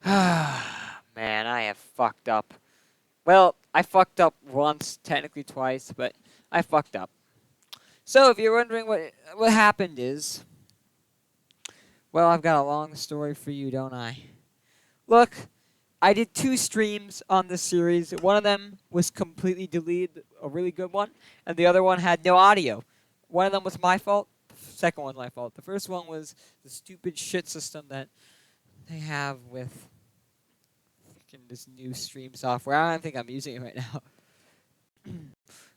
Man, I have fucked up. Well, I fucked up once, technically twice, but I fucked up. So if you're wondering what happened is, well, I've got a long story for you, don't I? Look, I did 2 streams on this series. One of them was completely deleted, a really good one, and the other one had no audio. One of them was my fault. The second one was my fault. The first one was the stupid shit system that they have with this new stream software. I don't think I'm using it right now.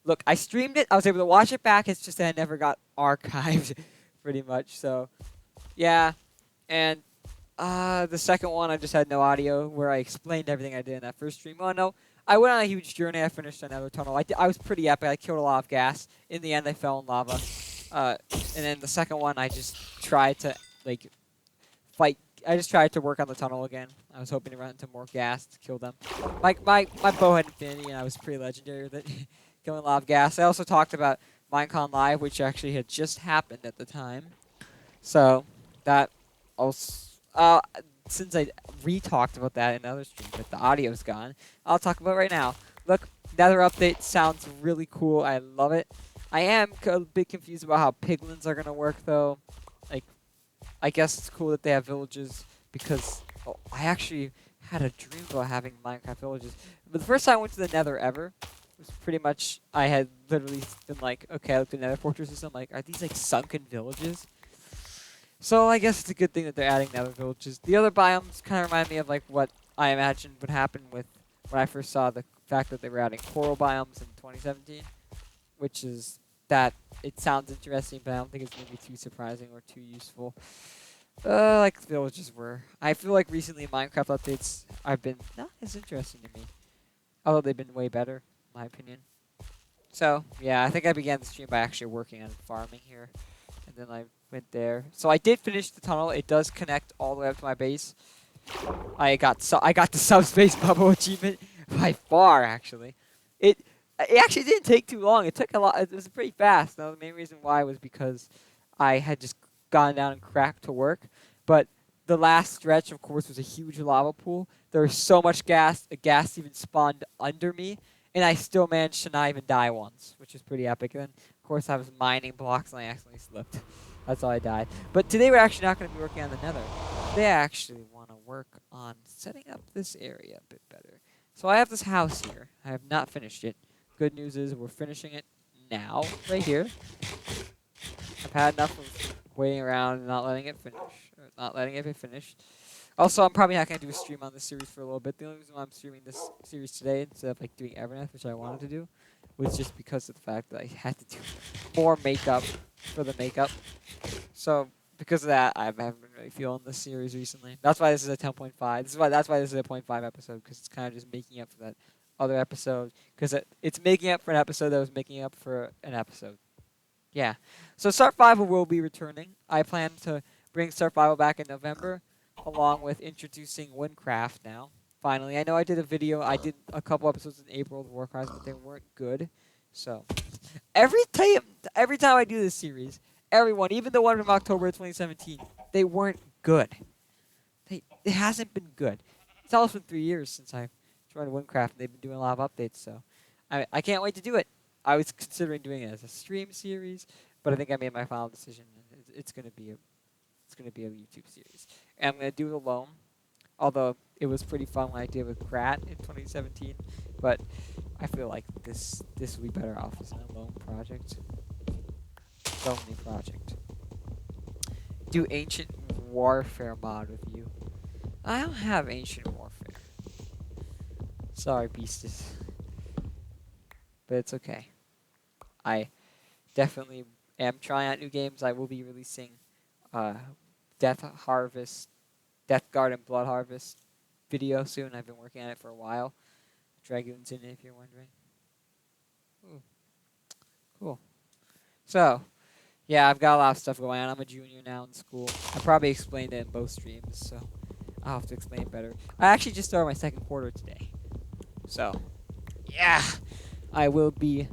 Look, I streamed it. I was able to watch it back. It's just that I never got archived, pretty much. So, yeah. And the second one, I just had no audio, where I explained everything I did in that first stream. Oh no, I went on a huge journey. I finished another tunnel. I was pretty epic. I killed a lot of gas. In the end, I fell in lava. And then the second one, I just tried to fight. I just tried to work on the tunnel again. I was hoping to run into more gas to kill them. My bow had infinity, and I was pretty legendary with it, killing a lot of gas. I also talked about Minecon Live, which actually had just happened at the time. So that also, since I re-talked about that in another stream, but the audio's gone, I'll talk about it right now. Look, Nether update sounds really cool. I love it. I am a bit confused about how piglins are gonna work though. Like, I guess it's cool that they have villages because I actually had a dream about having Minecraft villages. But the first time I went to the Nether ever was pretty much, I had literally been like, okay, I looked at Nether fortresses. I'm like, are these like sunken villages? So I guess it's a good thing that they're adding Nether villages. The other biomes kind of remind me of like what I imagined would happen with when I first saw the fact that they were adding coral biomes in 2017, which is that it sounds interesting, but I don't think it's going to be too surprising or too useful. Like the villages were. I feel like recently Minecraft updates have been not as interesting to me, although they've been way better, in my opinion. So yeah, I think I began the stream by actually working on farming here, and then I went there. So I did finish the tunnel. It does connect all the way up to my base. I got the subspace bubble achievement by far, actually. It actually didn't take too long. It took a lot. It was pretty fast. Now the main reason why was because I had just gone down and cracked to work. But the last stretch, of course, was a huge lava pool. There was so much gas. The gas even spawned under me, and I still managed to not even die once, which is pretty epic. And then, of course, I was mining blocks and I accidentally slipped. That's how I died. But today we're actually not going to be working on the Nether. They actually want to work on setting up this area a bit better. So I have this house here. I have not finished it. Good news is we're finishing it now, right here. I've had enough of waiting around and not letting it finish, or not letting it be finished. Also, I'm probably not going to do a stream on this series for a little bit. The only reason why I'm streaming this series today instead of like doing Evernoth, which I wanted to do, was just because of the fact that I had to do more makeup for the makeup. So because of that, I haven't been really feeling this series recently. That's why this is a 10.5. That's why this is a 0.5 episode, because it's kind of just making up for that other episode, because it's making up for an episode that was making up for an episode. Yeah. So Survival will be returning. I plan to bring Survival back in November, along with introducing Windcraft now. Finally, I know I did a video. I did a couple episodes in April of Warcraft, but they weren't good. So every time I do this series, everyone, even the one from October 2017, they weren't good. It hasn't been good. It's almost been 3 years since I joined Windcraft, and they've been doing a lot of updates, so I can't wait to do it. I was considering doing it as a stream series, but I think I made my final decision. It's gonna be a YouTube series, and I'm gonna do it alone. Although it was pretty fun when I did with Krat in 2017, but I feel like this will be better off as an alone project. Lonely project. Do Ancient Warfare mod with you. I don't have Ancient Warfare. Sorry, Beasties. But it's okay. I definitely am trying out new games. I will be releasing Death Guard and Blood Harvest video soon. I've been working on it for a while. Dragoon's in it if you're wondering. Ooh. Cool. So, yeah, I've got a lot of stuff going on. I'm a junior now in school. I probably explained it in both streams, so I'll have to explain it better. I actually just started my second quarter today. So, yeah, I will be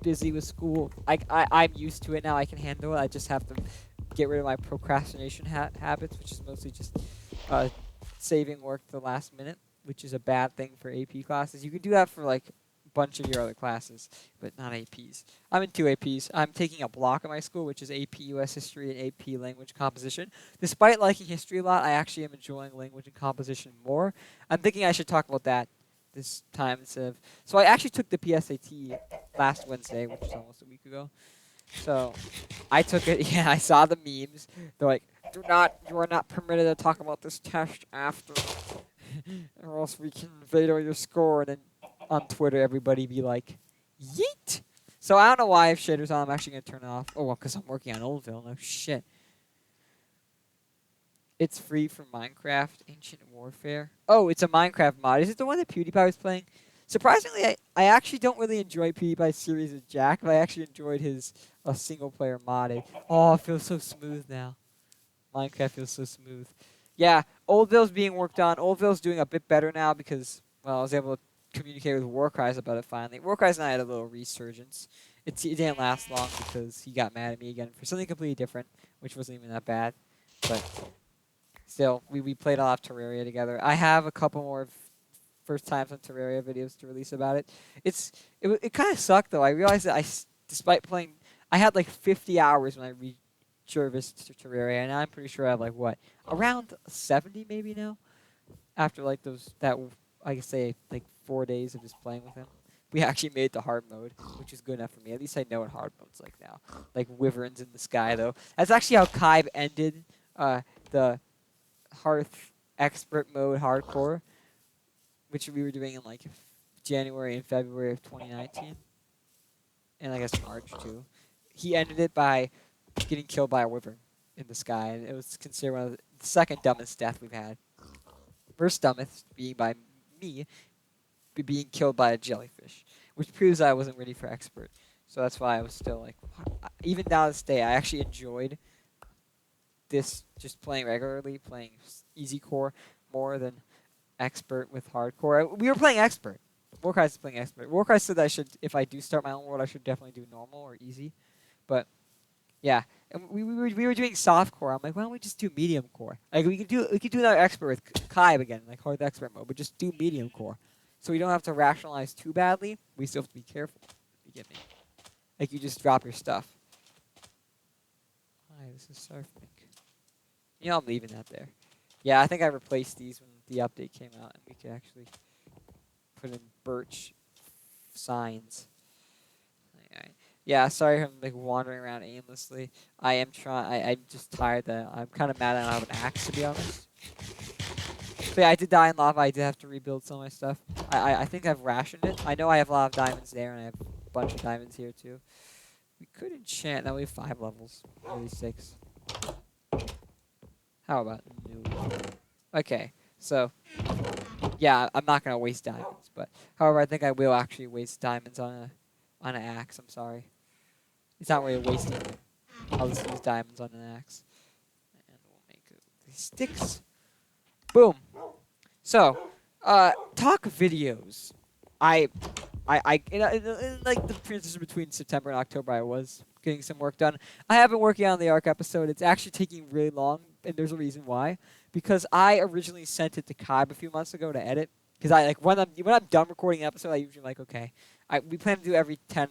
busy with school. I'm used to it now. I can handle it. I just have to get rid of my procrastination habits, which is mostly just saving work to the last minute, which is a bad thing for AP classes. You can do that for like a bunch of your other classes, but not APs. I'm in 2 APs. I'm taking a block at my school, which is AP US History and AP Language Composition. Despite liking history a lot, I actually am enjoying language and composition more. I'm thinking I should talk about that this time instead of. So I actually took the PSAT last Wednesday, which was almost a week ago. So I took it. Yeah, I saw the memes. They're like, you are not permitted to talk about this test after, or else we can veto your score. And then on Twitter, everybody be like, yeet. So I don't know why if shader's on, I'm actually gonna turn it off. Oh well, because I'm working on Oldville. No shit. It's free for Minecraft Ancient Warfare. Oh, it's a Minecraft mod. Is it the one that PewDiePie was playing? Surprisingly, I actually don't really enjoy PewDiePie's series of Jack, but I actually enjoyed his single-player modded. Oh, it feels so smooth now. Minecraft feels so smooth. Yeah, Oldville's being worked on. Oldville's doing a bit better now because, well, I was able to communicate with Warcries about it finally. Warcries and I had a little resurgence. It didn't last long because he got mad at me again for something completely different, which wasn't even that bad. But still, we played a lot of Terraria together. I have a couple more first times on Terraria videos to release about it. It kind of sucked though. I realized that despite playing, I had like 50 hours when I reserviced to Terraria, and I'm pretty sure I have like what, around 70 maybe now. After like I could say like 4 days of just playing with him. We actually made the hard mode, which is good enough for me. At least I know what hard mode's like now. Like wyverns in the sky though. That's actually how Kaib ended the Hearth expert mode hardcore, which we were doing in like January and February of 2019, and I guess March too. He ended it by getting killed by a wyvern in the sky, and it was considered one of the second dumbest death we've had. First dumbest being by me being killed by a jellyfish, which proves I wasn't ready for expert. So that's why I was still like, even now to this day, I actually enjoyed this just playing regularly, playing easy core more than expert with hardcore. We were playing expert. Warcry is playing expert. Warcry said that if I do start my own world, I should definitely do normal or easy. But yeah, and we were doing soft core. I'm like, why don't we just do medium core? Like we could do another expert with Kaib again, like hard expert mode, but just do medium core, so we don't have to rationalize too badly. We still have to be careful. You get me? Like you just drop your stuff. Hi, this is Surfmink. You know I'm leaving that there. Yeah, I think I replaced these when the update came out, and we could actually put in birch signs. Yeah, sorry I'm like wandering around aimlessly. I'm just tired that I'm kind of mad I don't have an axe, to be honest. But yeah, I did die in lava. I did have to rebuild some of my stuff. I think I've rationed it. I know I have a lot of diamonds there, and I have a bunch of diamonds here too. We could enchant. Now we have 5 levels. Maybe 6. How about no? Okay, so yeah, I'm not gonna waste diamonds, but however, I think I will actually waste diamonds on an axe. I'm sorry, it's not really wasting. I'll just use diamonds on an axe, and we'll make these sticks. Boom. So, talk videos. In like the transition between September and October, I was getting some work done. I have been working on the ARC episode. It's actually taking really long, and there's a reason why. Because I originally sent it to Kaib a few months ago to edit. Because when I'm done recording an episode, I usually like, okay, we plan to do every 10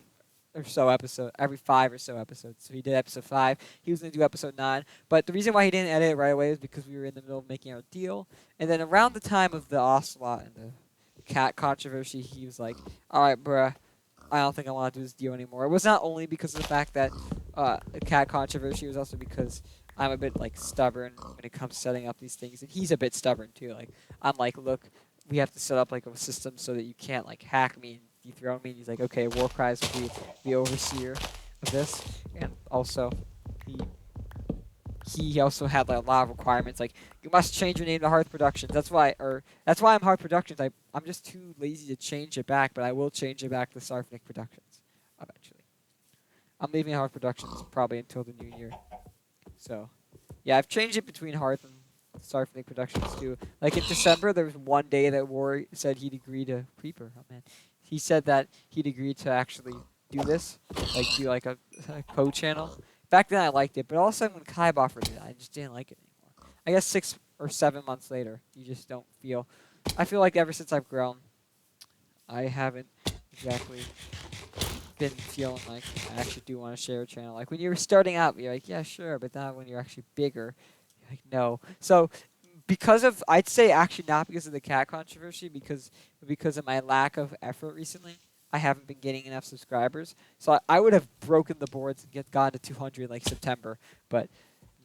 or so episode, every 5 or so episodes. So he did episode 5. He was going to do episode 9. But the reason why he didn't edit it right away is because we were in the middle of making our deal. And then around the time of the Ocelot and the cat controversy, he was like, all right, bruh, I don't think I want to do this deal anymore. It was not only because of the fact that the cat controversy, it was also because I'm a bit like stubborn when it comes to setting up these things, and he's a bit stubborn too. Like I'm like, look, we have to set up like a system so that you can't like hack me and dethrone me. And he's like, okay, Warcries will be the overseer of this, and also he also had like a lot of requirements, like you must change your name to Hearth Productions. That's why I'm Hearth Productions. I'm just too lazy to change it back, but I will change it back to Sarfnik Productions eventually. I'm leaving Hearth Productions probably until the new year. So, yeah, I've changed it between Hearth and Sarfnik Productions too. Like in December, there was one day that War said he'd agree to Creeper. Oh man, he said that he'd agree to actually do this, like do like a co-channel. Back then I liked it, but all of a sudden when Kaib offered it, I just didn't like it anymore. I guess or 7 months later. You just don't feel. I feel like ever since I've grown, I haven't exactly been feeling like I actually do want to share a channel. Like when you're starting out, you're like, yeah, sure, but now when you're actually bigger, you're like, no. So because of, I'd say actually not because of the cat controversy, because of my lack of effort recently, I haven't been getting enough subscribers. So I would have broken the boards and gone to 200 like September, but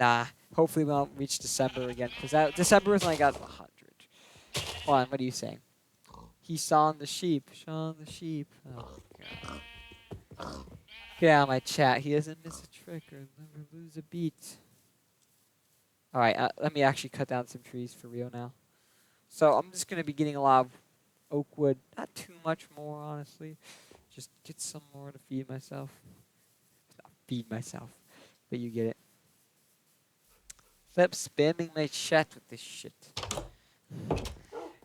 nah. Hopefully we won't reach December again, because that December was when I got 100. Hold on, what are you saying? He saw the sheep. Shaun the sheep. Oh god. Get out of my chat. He doesn't miss a trick or never lose a beat. Alright, let me actually cut down some trees for real now. So I'm just going to be getting a lot of oak wood. Not too much more, honestly. Just get some more to feed myself. Not feed myself, but you get it. Stop spamming my chat with this shit.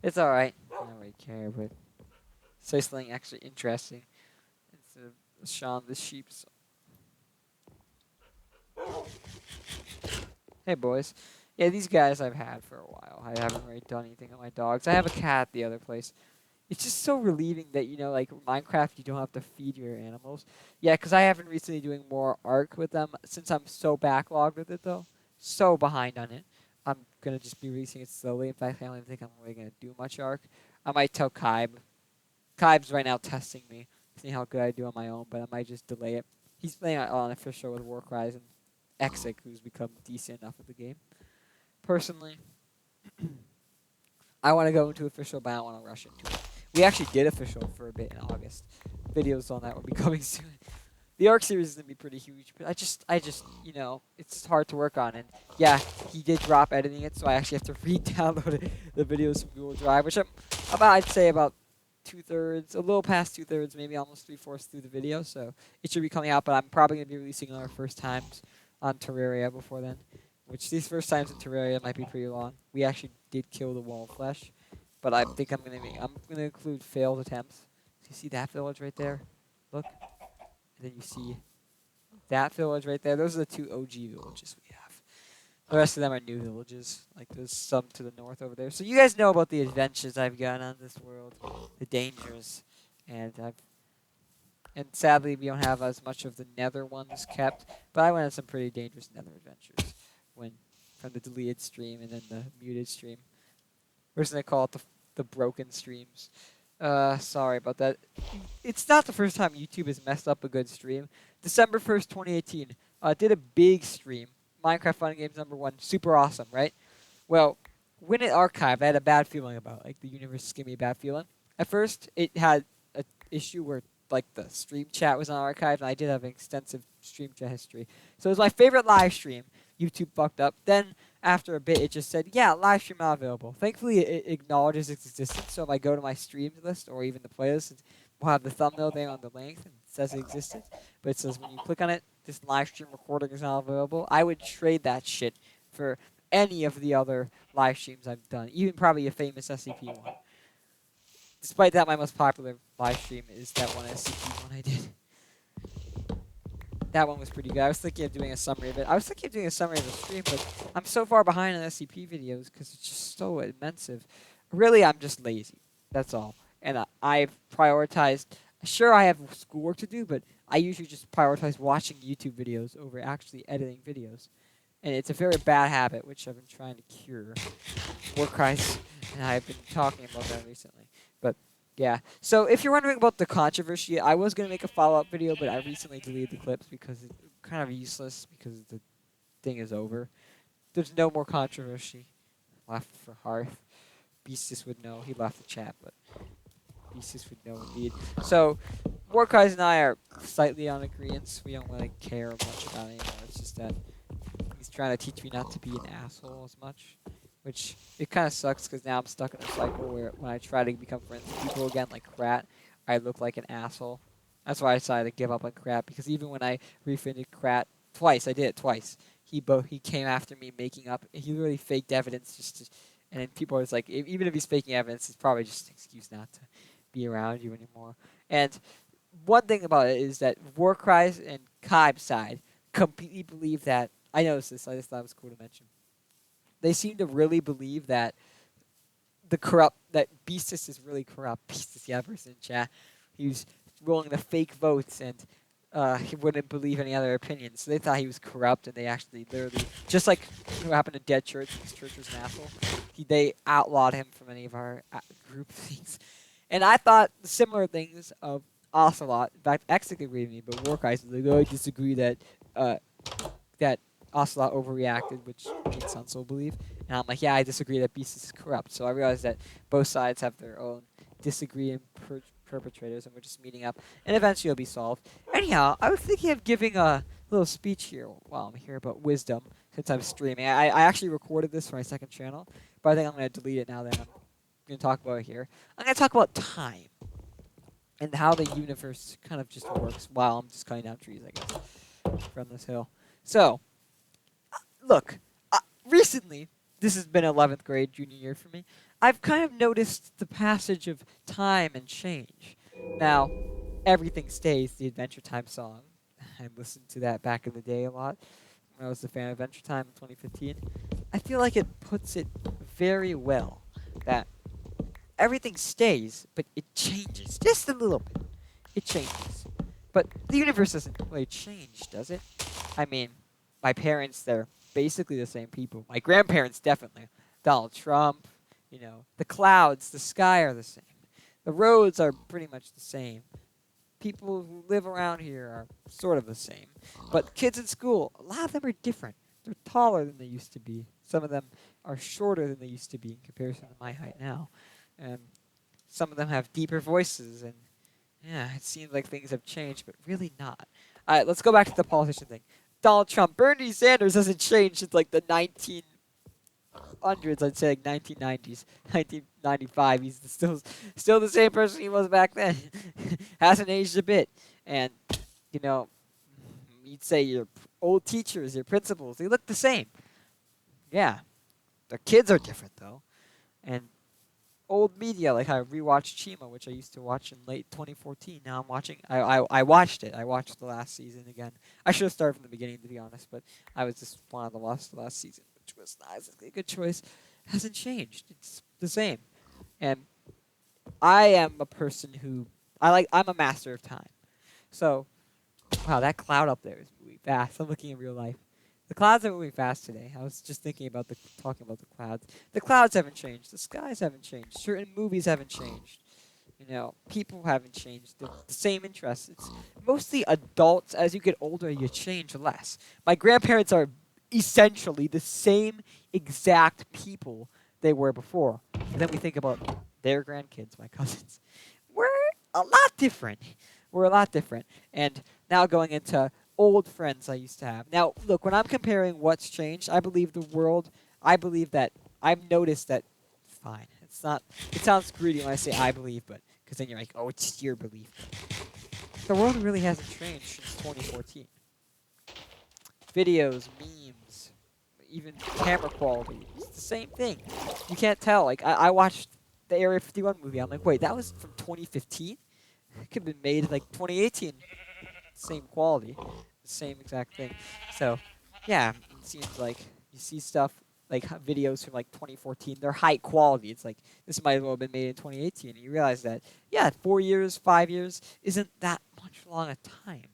It's alright. I don't really care, but say something actually interesting instead of Shaun the sheep. Hey boys. Yeah, these guys I've had for a while. I haven't really done anything with my dogs. I have a cat at the other place. It's just so relieving that, like Minecraft, you don't have to feed your animals. Yeah, because I haven't recently doing more Ark with them since I'm so backlogged with it, though. So behind on it. I'm going to just be releasing it slowly. In fact, I don't even think I'm really going to do much Ark. I might tell Kaib. Kaib's right now testing me, seeing how good I do on my own, but I might just delay it. He's playing on official with Warcries and Exic, who's become decent enough at the game. Personally, I want to go into official, but I don't want to rush into it. We actually did official for a bit in August. Videos on that will be coming soon. The Ark series is going to be pretty huge, but I just, it's hard to work on. And yeah, he did drop editing it, so I actually have to re-download the videos from Google Drive, which I'd say about 2/3, a little past 2/3, maybe almost 3/4 through the video. So it should be coming out, but I'm probably going to be releasing our first times on Terraria before then. Which these first times in Terraria might be pretty long. We actually did kill the wall of flesh, but I think I'm gonna include failed attempts. So you see that village right there? Look, and then you see that village right there. Those are the 2 OG villages we have. The rest of them are new villages. Like there's some to the north over there. So you guys know about the adventures I've gone on this world, the dangers, and sadly we don't have as much of the Nether ones kept. But I went on some pretty dangerous Nether adventures from the deleted stream and then the muted stream. We're just gonna call it the broken streams. Sorry about that. It's not the first time YouTube has messed up a good stream. December 1st, 2018. Did a big stream. Minecraft Fun Games #1. Super awesome, right? Well, when it archived, I had a bad feeling about it. Like the universe just gave me a bad feeling. At first, it had an issue where like the stream chat was not archived, and I did have an extensive stream chat history. So it was my favorite live stream. YouTube fucked up. Then after a bit, it just said, yeah, live stream not available. Thankfully, it acknowledges its existence. So if I go to my streams list or even the playlist, we'll have the thumbnail there on the link and it says it existed. But it says when you click on it, this live stream recording is not available. I would trade that shit for any of the other live streams I've done, even probably a famous SCP one. Despite that, my most popular live stream is that one SCP one I did. That one was pretty good. I was thinking of doing a summary of it. I was thinking of doing a summary of the stream, but I'm so far behind on SCP videos because it's just so immense. Really, I'm just lazy. That's all. And I've prioritized. Sure, I have schoolwork to do, but I usually just prioritize watching YouTube videos over actually editing videos. And it's a very bad habit, which I've been trying to cure. Warcries, and I've been talking about that recently. But yeah. So if you're wondering about the controversy, I was going to make a follow-up video, but I recently deleted the clips because it's kind of useless because the thing is over. There's no more controversy left for Hearth. Beastus would know. He left the chat, but Beastus would know indeed. So Warcries and I are slightly on agreement. We don't really care much about it anymore. It's just that he's trying to teach me not to be an asshole as much. Which, it kind of sucks because now I'm stuck in a cycle where when I try to become friends with people again, like Krat, I look like an asshole. That's why I decided to give up on Krat, because even when I refriended Krat twice, I did it twice, he came after me making up, he literally faked evidence and then people are just like, even if he's faking evidence, it's probably just an excuse not to be around you anymore. And one thing about it is that Warcries and Kaib's side completely believe that, I noticed this, I just thought it was cool to mention. they seem to really believe that that Beastus is really corrupt. Beastus, yeah, person in chat. He was rolling the fake votes and he wouldn't believe any other opinions. So they thought he was corrupt, and they actually literally, just like what happened to Dead Church, his church was an asshole. They outlawed him from any of our group things. And I thought similar things of Ocelot. In fact, X agreed with me, but Warkais was like, oh, I disagree uh, that Ocelot overreacted, which me and Sunsoul believe. And I'm like, yeah, I disagree that Beast is corrupt. So I realized that both sides have their own disagreeing perpetrators, and we're just meeting up, and eventually it'll be solved. Anyhow, I was thinking of giving a little speech here while I'm here about wisdom, since I'm streaming. I actually recorded this for my second channel, but I think I'm going to delete it now that I'm going to talk about it here. I'm going to talk about time and how the universe kind of just works while I'm just cutting down trees, I guess, from this hill. So, look, recently, this has been 11th grade, junior year for me, I've kind of noticed the passage of time and change. Now, Everything Stays, the Adventure Time song, I listened to that back in the day a lot when I was a fan of Adventure Time in 2015. I feel like it puts it very well that everything stays, but it changes just a little bit. It changes. But the universe doesn't really change, does it? I mean, my parents, they're basically the same people. My grandparents, definitely. Donald Trump, the clouds, the sky are the same. The roads are pretty much the same. People who live around here are sort of the same. But kids in school, a lot of them are different. They're taller than they used to be. Some of them are shorter than they used to be in comparison to my height now. And some of them have deeper voices, and yeah, it seems like things have changed, but really not. All right, let's go back to the politician thing. Donald Trump, Bernie Sanders hasn't changed since like the 1900s, I'd say like 1990s, 1995. He's still the same person he was back then. Hasn't aged a bit. And, you'd say your old teachers, your principals, they look the same. Yeah. Their kids are different, though. And old media, like I rewatched Chima, which I used to watch in late 2014. Now I'm watching. I watched it. I watched the last season again. I should have started from the beginning, to be honest, but I was just wanted to watch the last season, which was not exactly a good choice. It hasn't changed. It's the same. And I am a person who I'm a master of time. So, wow, that cloud up there is moving fast. I'm looking in real life. The clouds are moving fast today. I was just thinking about talking about the clouds. The clouds haven't changed. The skies haven't changed. Certain movies haven't changed. People haven't changed. The same interests. It's mostly adults. As you get older, you change less. My grandparents are essentially the same exact people they were before. And then we think about their grandkids, my cousins. We're a lot different. We're a lot different. And now going into old friends I used to have. Now, look, when I'm comparing what's changed, I believe that I've noticed that, fine, it sounds greedy when I say I believe, but, because then you're like, oh, it's your belief. The world really hasn't changed since 2014. Videos, memes, even camera quality, it's the same thing. You can't tell. Like, I watched the Area 51 movie. I'm like, wait, that was from 2015? It could have been made like 2018. Same quality, the same exact thing. So, yeah, it seems like you see stuff like videos from like 2014. They're high quality. It's like this might as well have been made in 2018. And you realize that, yeah, 4 years, 5 years isn't that much long a time.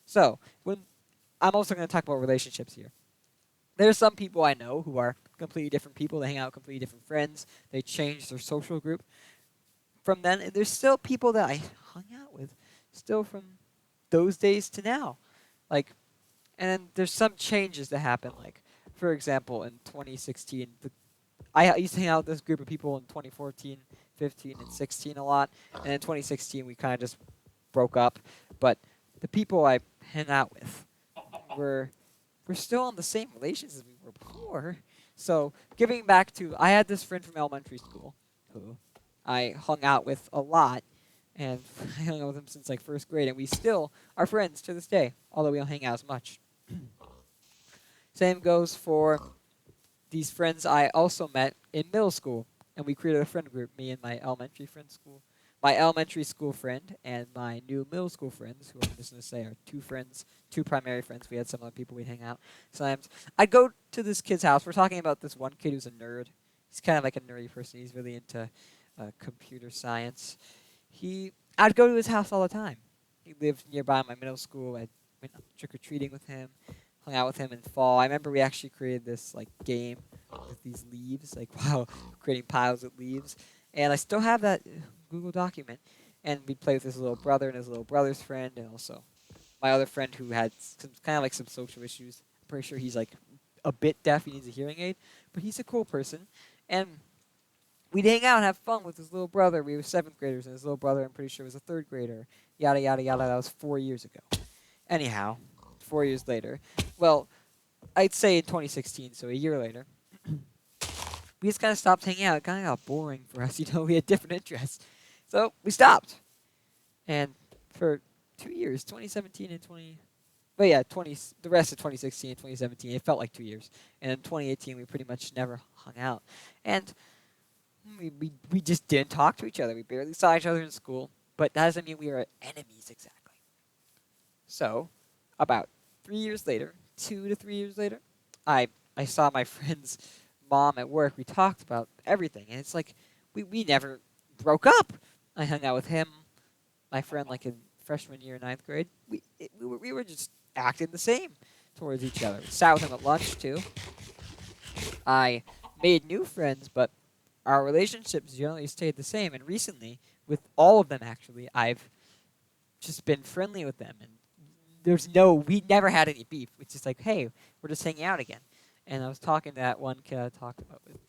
So, I'm also going to talk about relationships here. There's some people I know who are completely different people. They hang out with completely different friends. They change their social group from then. And there's still people that I hung out with still from those days to now. And then there's some changes that happen. Like, for example, in 2016, I used to hang out with this group of people in 2014, 15, and 16 a lot. And in 2016, we kind of just broke up. But the people I hang out with we're still on the same relations as we were before. So, giving back to, I had this friend from elementary school who I hung out with a lot. And I hung out with him since like first grade, and we still are friends to this day, although we don't hang out as much. Same goes for these friends I also met in middle school, and we created a friend group, me and my elementary friend school. my elementary school friend and my new middle school friends, who I'm just going to say are two friends, two primary friends. We had some other people we'd hang out sometimes. I'd go to this kid's house. We're talking about this one kid who's a nerd. He's kind of like a nerdy person. He's really into computer science. I'd go to his house all the time. He lived nearby my middle school. I went trick-or-treating with him, hung out with him in fall. I remember we actually created this like game with these leaves, like wow, creating piles of leaves. And I still have that Google document. And we'd play with his little brother and his little brother's friend, and also my other friend who had some kind of like some social issues. I'm pretty sure he's like a bit deaf. He needs a hearing aid, but he's a cool person. And we'd hang out and have fun with his little brother. We were seventh graders, and his little brother, I'm pretty sure, was a third grader. Yada yada yada. That was 4 years ago. Anyhow, 4 years later, well, I'd say in 2016, so a year later, we just kind of stopped hanging out. It kind of got boring for us, we had different interests. So we stopped. And for 2 years, 2017 and 20... But yeah, the rest of 2016 and 2017, it felt like 2 years. And in 2018, we pretty much never hung out. And we just didn't talk to each other. We barely saw each other in school. But that doesn't mean we were enemies exactly. So, about 3 years later, 2 to 3 years later, I saw my friend's mom at work. We talked about everything, and it's like we never broke up. I hung out with him, my friend, like in freshman year, ninth grade. We were just acting the same towards each other. We sat with him at lunch too. I made new friends, but our relationships generally stayed the same. And recently, with all of them actually, I've just been friendly with them, and we never had any beef. It's just like, hey, we're just hanging out again. And I was talking to that one kid I talked about who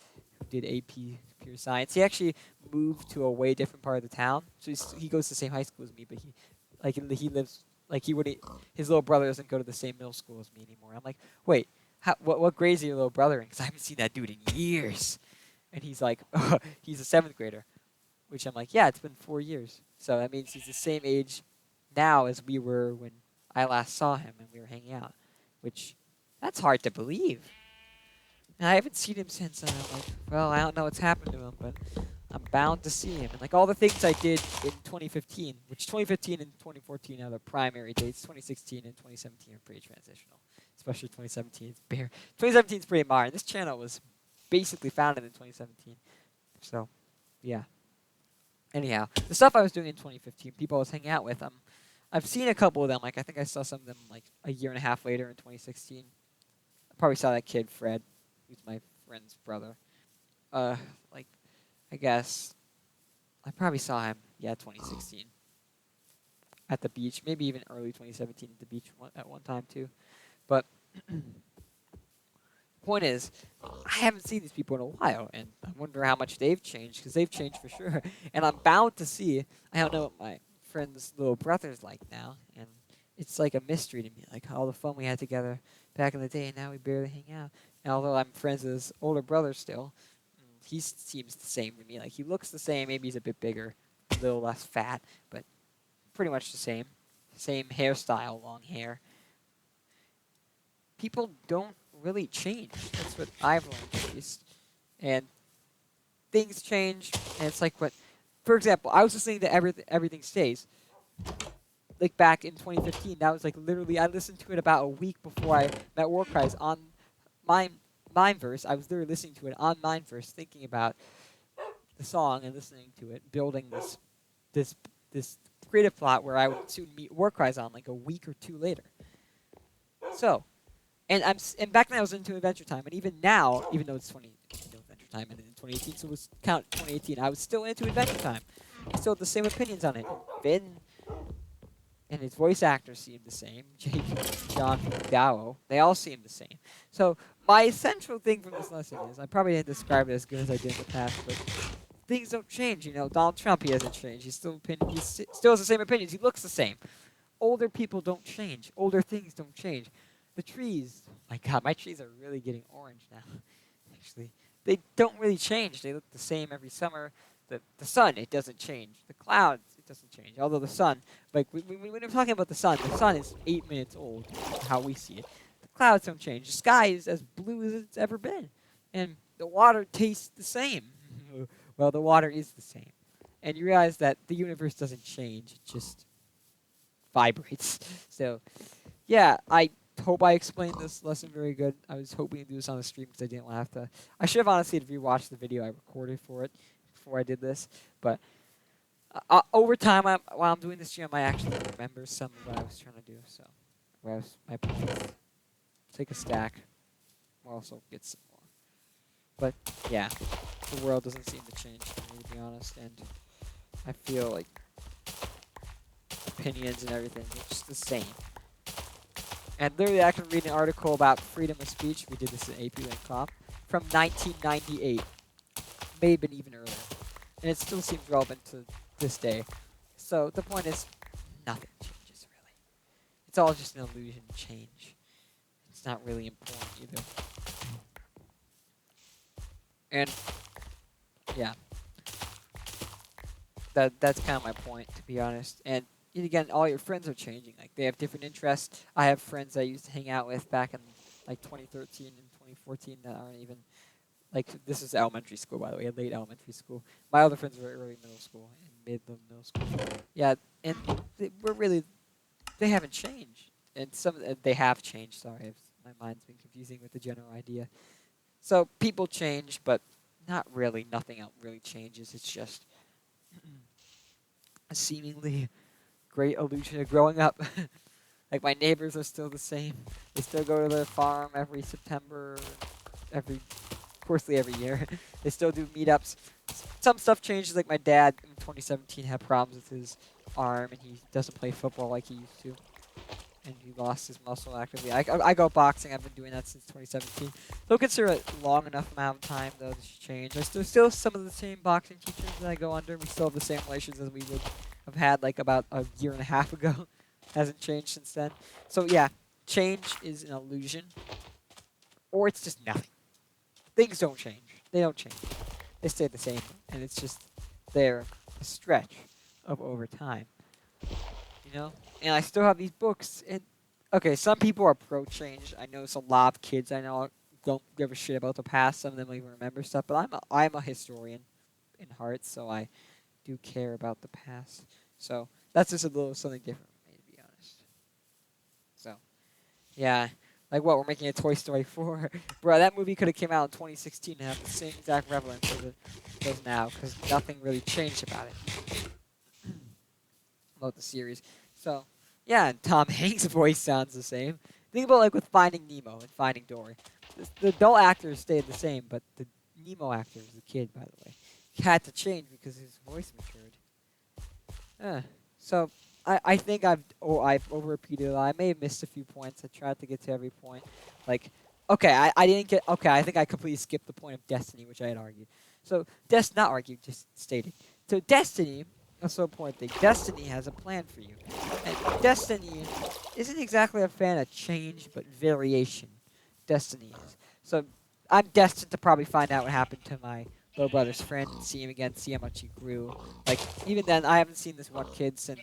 did AP Computer Science. He actually moved to a way different part of the town. So he goes to the same high school as me, but he lives like his little brother doesn't go to the same middle school as me anymore. I'm like, wait, what grade is your little brother in? Because I haven't seen that dude in years. And he's like, he's a seventh grader, which I'm like, yeah, it's been 4 years. So that means he's the same age now as we were when I last saw him and we were hanging out, which that's hard to believe. And I haven't seen him since, and I'm like, well, I don't know what's happened to him, but I'm bound to see him. And like all the things I did in 2015, which 2015 and 2014 are the primary dates, 2016 and 2017 are pretty transitional, especially 2017. 2017 is pretty modern. This channel was basically founded in 2017, so yeah. Anyhow, the stuff I was doing in 2015, people I was hanging out with, I've seen a couple of them. Like I think I saw some of them like a year and a half later in 2016. I probably saw that kid Fred, who's my friend's brother. Like I guess I probably saw him 2016 at the beach, maybe even early 2017 at the beach at one time too. But point is, I haven't seen these people in a while, and I wonder how much they've changed, because they've changed for sure. And I'm bound to see. I don't know what my friend's little brother's like now, and it's like a mystery to me, like all the fun we had together back in the day, and now we barely hang out. And although I'm friends with his older brother still, he seems the same to me. Like he looks the same. Maybe he's a bit bigger, a little less fat, but pretty much the same. Same hairstyle, long hair. People don't really change. That's what I've learned at least. And things change, and it's like what, for example, I was listening to Everything Stays. Like back in 2015, that was like literally, I listened to it about a week before I met Warcries on Mindverse. I was literally listening to it on Mindverse, thinking about the song and listening to it, building this creative plot where I would soon meet Warcries on like a week or two later. So, and back then I was into Adventure Time, and even now, even though it's Adventure Time and in 2018, so let's count 2018, I was still into Adventure Time. I still had the same opinions on it. Finn and his voice actors seemed the same. Jake, John, Dowo, they all seemed the same. So my essential thing from this lesson is, I probably didn't describe it as good as I did in the past, but things don't change. Donald Trump, he hasn't changed. He still has the same opinions. He looks the same. Older people don't change. Older things don't change. The trees, my God, my trees are really getting orange now. Actually, they don't really change. They look the same every summer. The sun, it doesn't change. The clouds, it doesn't change. Although the sun, like when we're talking about the sun is 8 minutes old, how we see it. The clouds don't change. The sky is as blue as it's ever been. And the water tastes the same. Well, the water is the same. and you realize that the universe doesn't change; it just vibrates. So, yeah, I hope I explained this lesson very good. I was hoping to do this on the stream because I didn't want to have to. I should have honestly rewatched the video I recorded for it before I did this, but over time, while I'm doing this stream, I might actually remember some of what I was trying to do. So, where I was, my points. Take a stack. We'll also get some more. But yeah, the world doesn't seem to change for me, to be honest, and I feel like opinions and everything are just the same. And literally, I can read an article about freedom of speech. We did this in AP Link Comp from 1998, may have been even earlier, and it still seems relevant to this day. So the point is, nothing changes really. It's all just an illusion of change. It's not really important either. And yeah, that's kind of my point, to be honest. And again, all your friends are changing. Like, they have different interests. I have friends I used to hang out with back in like 2013 and 2014 that aren't even like, this is elementary school, by the way, late elementary school. My other friends were early middle school and middle school. Yeah, and they haven't changed. And they have changed. Sorry, my mind's been confusing with the general idea. So people change, but not really. Nothing else really changes. It's just a seemingly great illusion of growing up. Like, my neighbors are still the same. They still go to the farm every September, every year. They still do meetups. Some stuff changes, like my dad in 2017 had problems with his arm, and he doesn't play football like he used to. And he lost his muscle actively. I go boxing. I've been doing that since 2017. Don't consider it long enough amount of time, though, to change. There's still some of the same boxing teachers that I go under. We still have the same relations as we would have had like about a year and a half ago. Hasn't changed since then. So yeah, change is an illusion, or it's just nothing. Things don't change. They don't change. They stay the same, and it's just there a stretch of over time. You know? And I still have these books. And okay, some people are pro change. I know a lot of kids I know don't give a shit about the past. Some of them even remember stuff. But I'm a historian in heart, so I do care about the past. So that's just a little something different for me, to be honest. So yeah, like what, we're making a Toy Story 4, bro. That movie could have came out in 2016 and have the same exact relevance as it does now, because nothing really changed about it, about the series. So yeah, and Tom Hanks' voice sounds the same. Think about like with Finding Nemo and Finding Dory. The adult actors stayed the same, but the Nemo actor was a kid, by the way. He had to change because his voice matured. So I think I've over repeated it. I may have missed a few points. I tried to get to every point. Like, okay, I didn't get. Okay, I think I completely skipped the point of destiny, which I had argued. So not argued, just stated. So destiny. That's the important thing. Destiny has a plan for you. And destiny isn't exactly a fan of change, but variation. Destiny is. So I'm destined to probably find out what happened to my little brother's friend and see him again, see how much he grew. Like, even then, I haven't seen this one kid since,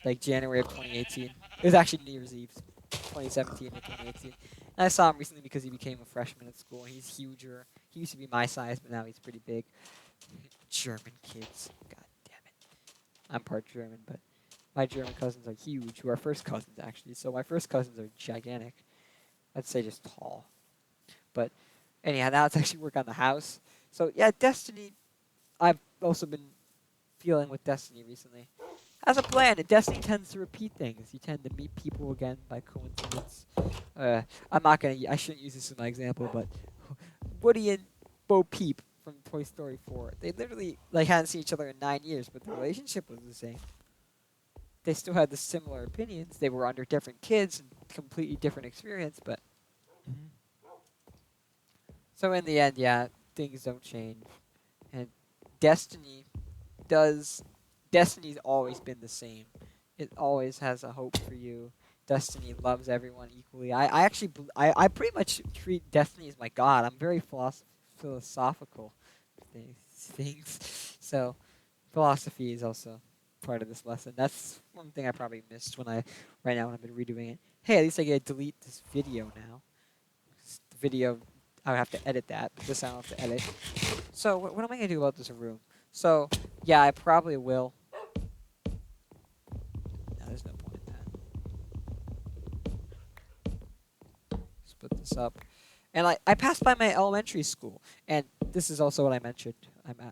like, January of 2018. It was actually New Year's Eve, 2017 to 2018. And I saw him recently because he became a freshman at school. He's huger. He used to be my size, but now he's pretty big. German kids. God damn it. I'm part German, but my German cousins are huge, who are first cousins, actually. So my first cousins are gigantic. I'd say just tall. But anyhow, now let's actually work on the house. So yeah, Destiny, I've also been feeling with Destiny recently. Has a plan, and Destiny tends to repeat things. You tend to meet people again by coincidence. I shouldn't use this as my example, but Woody and Bo Peep from Toy Story 4, they literally like hadn't seen each other in 9 years, but the relationship was the same. They still had the similar opinions. They were under different kids and completely different experience, but so in the end, yeah, things don't change. And Destiny's always been the same. It always has a hope for you. Destiny loves everyone equally. I pretty much treat Destiny as my god. I'm very philosophical things. So philosophy is also part of this lesson. That's one thing I probably missed right now when I've been redoing it. Hey, at least I get to delete this video now. The video, I would have to edit that, but this I don't have to edit. So what am I going to do about this room? So, Yeah, I probably will. No, there's no point in that. Split this up. And I passed by my elementary school, and this is also what I mentioned.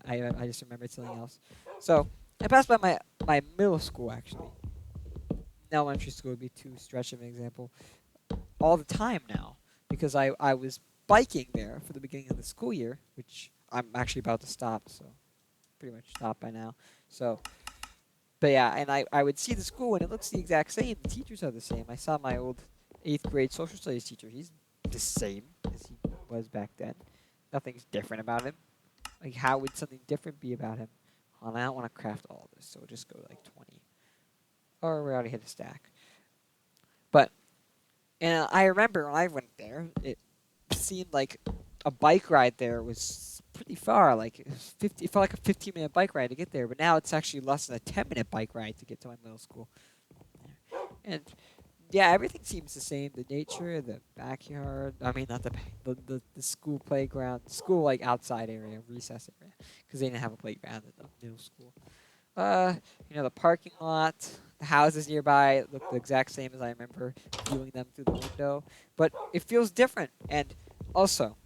I just remembered something else. So I passed by my middle school actually. Elementary school would be too stretch of an example. All the time now, because I was biking there for the beginning of the school year, which I'm actually about to stop. So pretty much stopped by now. So, but yeah, and I would see the school and it looks the exact same. The teachers are the same. I saw my old 8th grade social studies teacher. He's the same as he was back then. Nothing's different about him. Like, how would something different be about him? Hold on, I don't want to craft all of this, so we'll just go like 20. Or we already hit a stack. But, and I remember when I went there, it seemed like a bike ride there was pretty far. Like, it felt like a 15-minute bike ride to get there. But now it's actually less than a 10-minute bike ride to get to my middle school. And yeah, everything seems the same. The nature, the backyard. I mean, not the school playground, school like outside area, recess area, because they didn't have a playground at the middle school. Uh, the parking lot, the houses nearby look the exact same as I remember viewing them through the window, but it feels different. And also,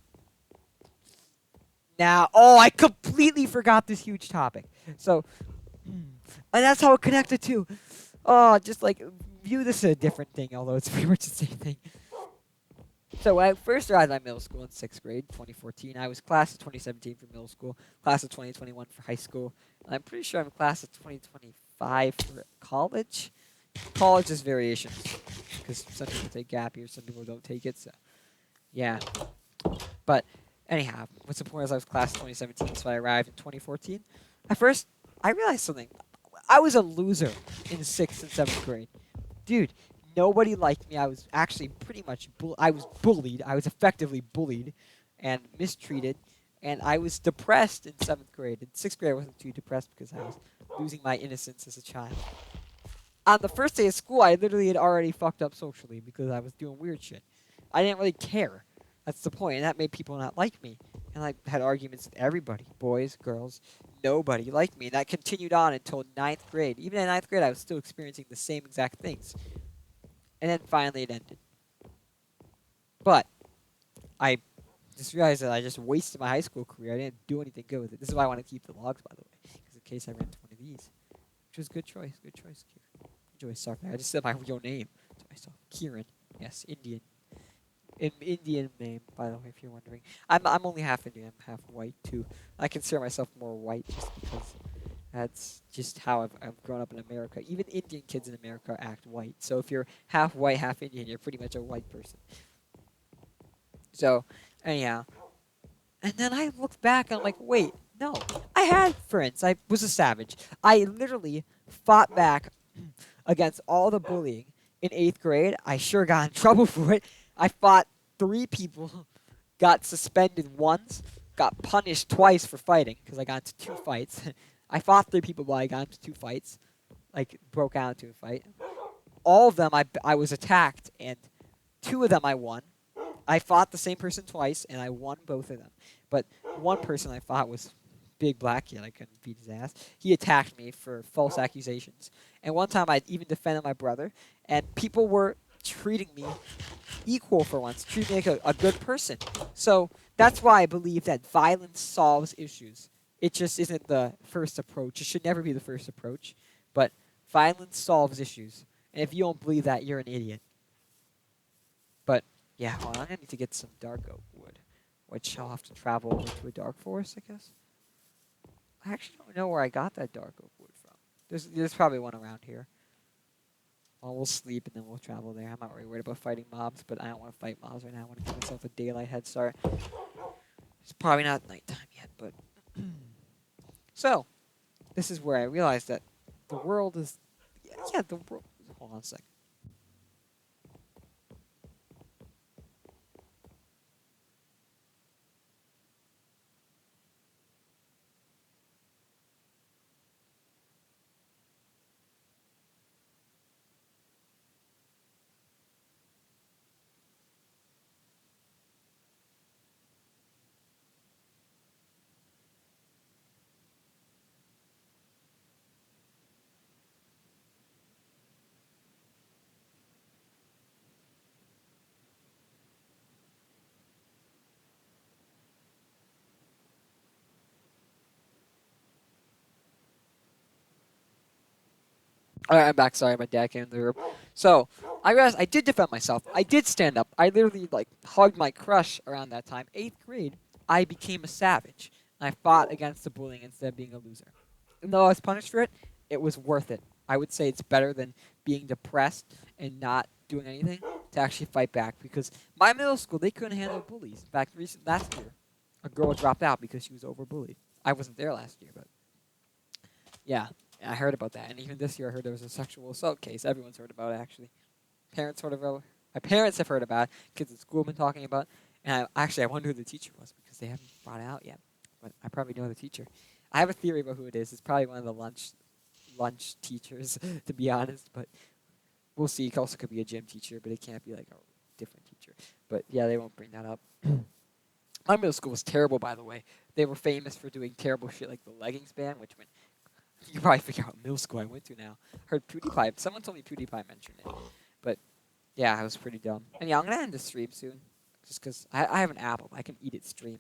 now, oh, I completely forgot this huge topic. So, and that's how it connected to. Oh, just like view this as a different thing, although it's pretty much the same thing. So when I first arrived at middle school in 6th grade, 2014, I was class of 2017 for middle school, class of 2021 for high school, and I'm pretty sure I'm class of 2025 for college. College is variations, because some people take gap year, some people don't take it, so yeah. But anyhow, what's important is I was class of 2017, so I arrived in 2014. At first, I realized something. I was a loser in 6th and 7th grade. Dude, nobody liked me. I was actually pretty much I was bullied. I was effectively bullied and mistreated, and I was depressed in 7th grade. In 6th grade, I wasn't too depressed because I was losing my innocence as a child. On the first day of school, I literally had already fucked up socially because I was doing weird shit. I didn't really care. That's the point, and that made people not like me. And I had arguments with everybody, boys, girls. Nobody liked me, and that continued on until 9th grade. Even in 9th grade, I was still experiencing the same exact things. And then finally it ended. But I just realized that I just wasted my high school career. I didn't do anything good with it. This is why I want to keep the logs, by the way, because in case I ran into one of these. Which was a good choice. Good choice, Kieran. Enjoy suffering. I just said my real name to myself. Kieran. Yes, Indian. Indian name, by the way, if you're wondering. I'm only half Indian. I'm half white, too. I consider myself more white just because that's just how I've grown up in America. Even Indian kids in America act white. So if you're half white, half Indian, you're pretty much a white person. So, anyhow. And then I looked back and I'm like, wait, no. I had friends. I was a savage. I literally fought back against all the bullying in 8th grade. I sure got in trouble for it. I fought 3 people, got suspended once, got punished twice for fighting because I got into 2 fights. I fought 3 people while I got into 2 fights, like broke out into a fight. All of them I was attacked, and 2 of them I won. I fought the same person twice, and I won both of them. But one person I fought was big black kid. I couldn't beat his ass. He attacked me for false accusations. And one time I even defended my brother, and people were treating me equal for once, treating me like a good person. So that's why I believe that violence solves issues. It just isn't the first approach. It should never be the first approach. But violence solves issues. And if you don't believe that, you're an idiot. But yeah, hold on, I need to get some dark oak wood, which I'll have to travel over to a dark forest, I guess. I actually don't know where I got that dark oak wood from. There's probably one around here. Well, we'll sleep and then we'll travel there. I'm not really worried about fighting mobs, but I don't want to fight mobs right now. I want to give myself a daylight head start. It's probably not nighttime yet, but... So, this is where I realized that the world is... Yeah, the world... Hold on a second. Alright, I'm back. Sorry, my dad came in the room. So, I realized I did defend myself. I did stand up. I literally, like, hugged my crush around that time. 8th grade, I became a savage. And I fought against the bullying instead of being a loser. And though I was punished for it, it was worth it. I would say it's better than being depressed and not doing anything to actually fight back. Because my middle school, they couldn't handle bullies. In fact, last year, a girl dropped out because she was over-bullied. I wasn't there last year, but yeah, I heard about that. And even this year, I heard there was a sexual assault case. Everyone's heard about it, actually. My parents have heard about it. Kids at school have been talking about it. And I wonder who the teacher was because they haven't brought it out yet. But I probably know the teacher. I have a theory about who it is. It's probably one of the lunch teachers, to be honest. But we'll see. It also could be a gym teacher, but it can't be like a different teacher. But yeah, they won't bring that up. My middle school was terrible, by the way. They were famous for doing terrible shit like the leggings ban, which went. You can probably figure out what middle school I went to now. Heard PewDiePie. Someone told me PewDiePie mentioned it. But yeah, I was pretty dumb. And yeah, I'm gonna end the stream soon, just because I have an apple. I can eat it stream.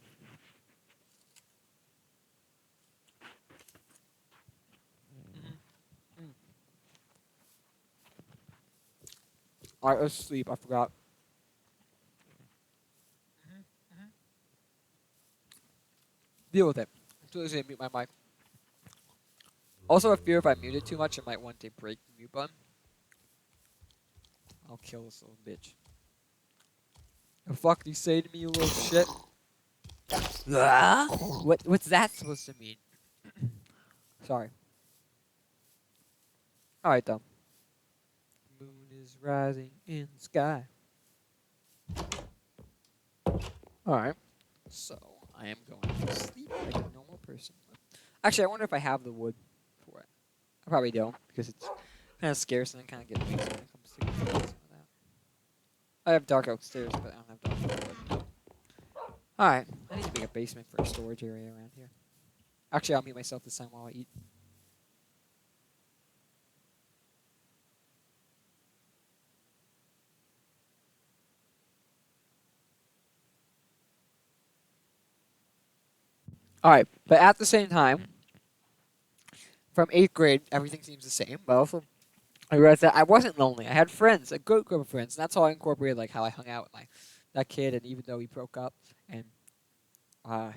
Mm. All right, let's sleep. I forgot. Deal with it. I'm too lazy to mute my mic. Also, I fear if I mute it too much, I might want to break the mute button. I'll kill this little bitch. The fuck do you say to me, you little shit? What's that supposed to mean? Sorry. All right, though. Moon is rising in the sky. All right. So I am going to sleep like a normal person. Actually, I wonder if I have the wood for it. I probably don't because it's kind of scarce and I kind of get lazy when it comes to getting some of that. I have dark oak stairs, but I don't have dark oak wood. All right. I need to make a basement for a storage area around here. Actually, I'll mute myself this time while I eat. All right, but at the same time, from 8th grade, everything seems the same. But also, I realized that I wasn't lonely. I had friends, a good group of friends. And that's how I incorporated like how I hung out with that kid. And even though we broke up, and uh,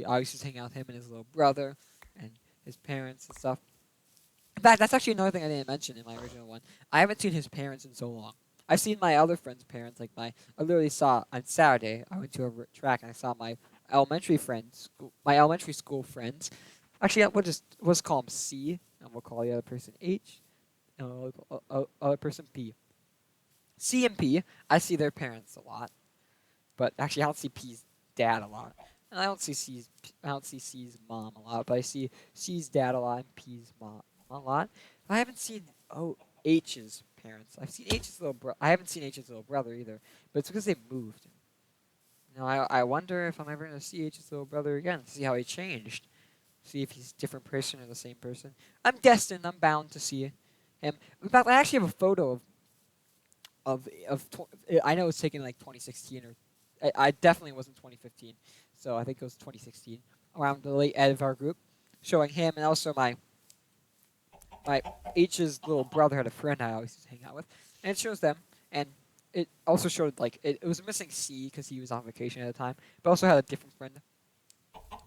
I used to hang out with him and his little brother, and his parents and stuff. In fact, that's actually another thing I didn't mention in my original one. I haven't seen his parents in so long. I've seen my other friends' parents. I literally saw on Saturday. I went to a track and I saw my my elementary school friends. Actually, we'll just call him C, and we'll call the other person H, and we'll call other person P. C and P, I see their parents a lot, but actually I don't see P's dad a lot, and I don't see C's mom a lot, but I see C's dad a lot and P's mom a lot. I haven't seen H's parents. I've seen H's little brother. I haven't seen H's little brother either, but it's because they moved. I wonder if I'm ever gonna see H's little brother again. See how he changed. See if he's a different person or the same person. I'm destined. I'm bound to see him. In fact, I actually have a photo I know it was taken like 2016 or I definitely wasn't 2015, so I think it was 2016 around the late end of our group, showing him and also my H's little brother had a friend I always used to hang out with, and it shows them, and it also showed like it was missing C because he was on vacation at the time, but also had a different friend.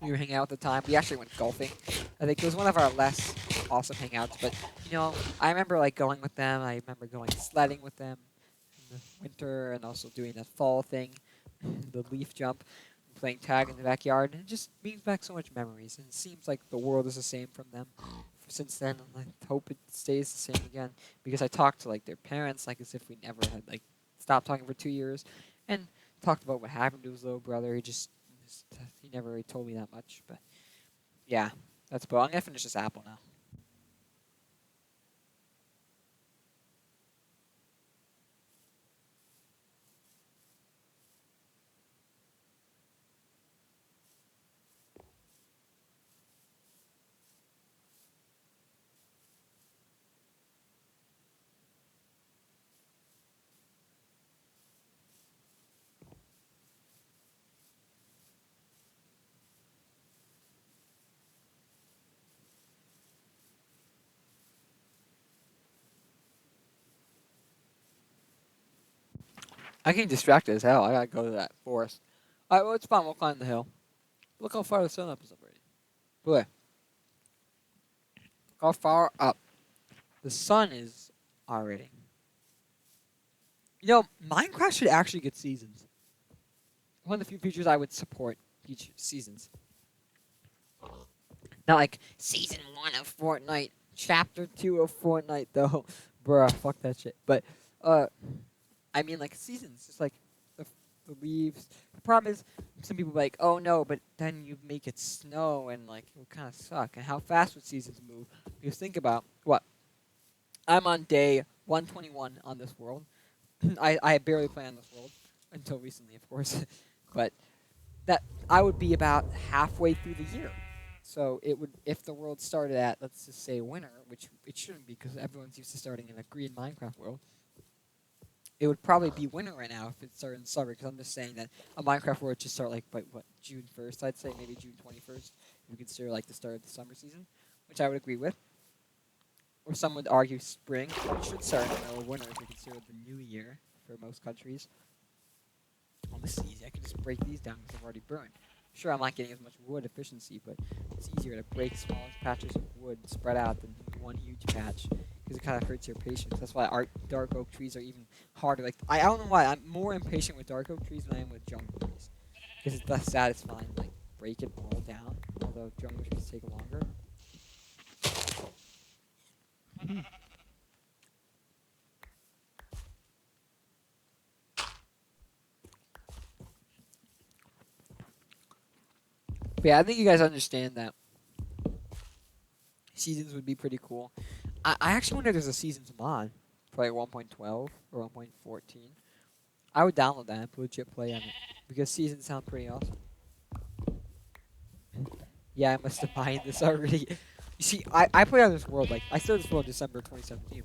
We were hanging out at the time. We actually went golfing. I think it was one of our less awesome hangouts, but I remember like going with them. I remember going sledding with them in the winter and also doing that fall thing, the leaf jump, playing tag in the backyard, and it just brings back so much memories. And it seems like the world is the same from them since then, and I hope it stays the same again because I talked to like their parents like as if we never had like stopped talking for 2 years, and talked about what happened to his little brother. He never really told me that much, but yeah, that's about. I'm gonna finish this apple now. I get distracted as hell. I gotta go to that forest. Alright, well, it's fine. We'll climb the hill. Look how far the sun up is already. Boy, look how far up the sun is already. You know, Minecraft should actually get seasons. One of the few features I would support each seasons. Not like season 1 of Fortnite, chapter 2 of Fortnite, though. Bruh, fuck that shit. But, I mean, like, seasons. Just like the leaves. The problem is, some people are like, oh no, but then you make it snow and, like, it would kind of suck. And how fast would seasons move? Because think about, what? I'm on day 121 on this world. I barely play on this world. Until recently, of course. But that I would be about halfway through the year. So it would, if the world started at, let's just say, winter, which it shouldn't be because everyone's used to starting in a green Minecraft world. It would probably be winter right now if it started in summer. Because I'm just saying that a Minecraft world should start like by what, June 1st, I'd say, maybe June 21st. If you consider like the start of the summer season, which I would agree with. Or some would argue spring. It should start in the middle of winter if you consider the new year for most countries. Oh, this is easy. I can just break these down because I've already burned. Sure, I'm not getting as much wood efficiency, but it's easier to break smaller patches of wood spread out than one huge patch because it kind of hurts your patience. That's why dark oak trees are even harder. Like I don't know why I'm more impatient with dark oak trees than I am with jungle trees because it's less satisfying. Like break it all down, although jungle trees take longer. But yeah, I think you guys understand that seasons would be pretty cool. I actually wonder if there's a seasons mod for like 1.12 or 1.14. I would download that and legit play on it because seasons sound pretty awesome. Yeah, I must have mined this already. You see, I play on this world, like, I started this world in December 2017.